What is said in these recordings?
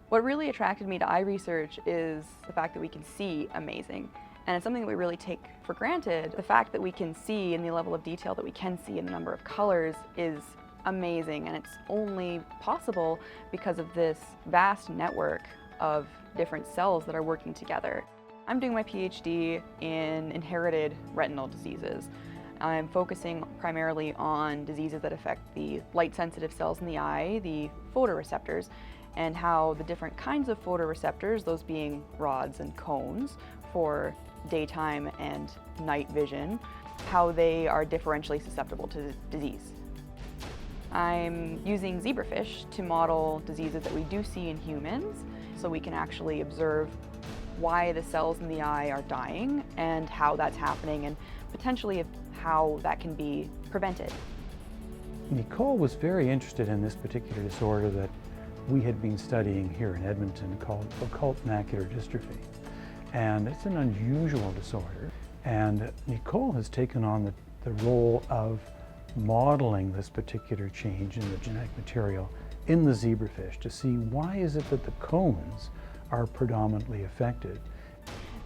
What really attracted me to eye research is the fact that we can see amazing. And it's something that we really take for granted. The fact that we can see in the level of detail that we can see in the number of colors is amazing, and it's only possible because of this vast network of different cells that are working together. I'm doing my PhD in inherited retinal diseases. I'm focusing primarily on diseases that affect the light-sensitive cells in the eye, the photoreceptors, and how the different kinds of photoreceptors, those being rods and cones for daytime and night vision, how they are differentially susceptible to disease. I'm using zebrafish to model diseases that we do see in humans, so we can actually observe why the cells in the eye are dying and how that's happening, and potentially how that can be prevented. Nicole was very interested in this particular disorder that we had been studying here in Edmonton called occult macular dystrophy. And it's an unusual disorder. And Nicole has taken on the role of modeling this particular change in the genetic material in the zebrafish to see why is it that the cones are predominantly affected.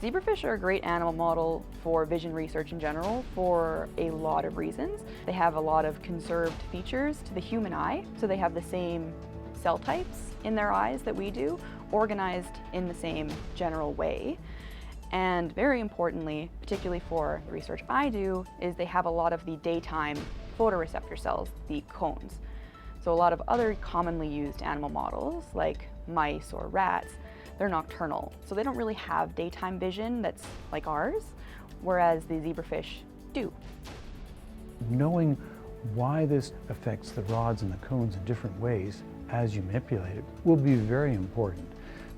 Zebrafish are a great animal model for vision research in general for a lot of reasons. They have a lot of conserved features to the human eye, so they have the same cell types in their eyes that we do, organized in the same general way. And very importantly, particularly for the research I do, is they have a lot of the daytime photoreceptor cells, the cones. So a lot of other commonly used animal models, like mice or rats, they're nocturnal, so they don't really have daytime vision that's like ours, whereas the zebrafish do. Knowing why this affects the rods and the cones in different ways as you manipulate it will be very important.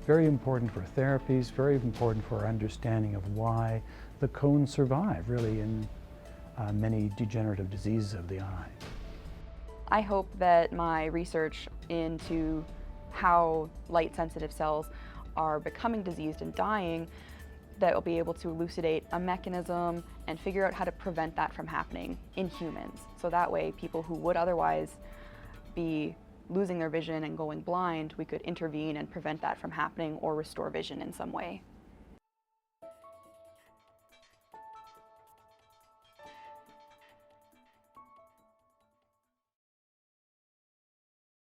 Very important for therapies, very important for our understanding of why the cones survive, really, in many degenerative diseases of the eye. I hope that my research into how light-sensitive cells are becoming diseased and dying, that will be able to elucidate a mechanism and figure out how to prevent that from happening in humans. So that way, people who would otherwise be losing their vision and going blind, we could intervene and prevent that from happening or restore vision in some way.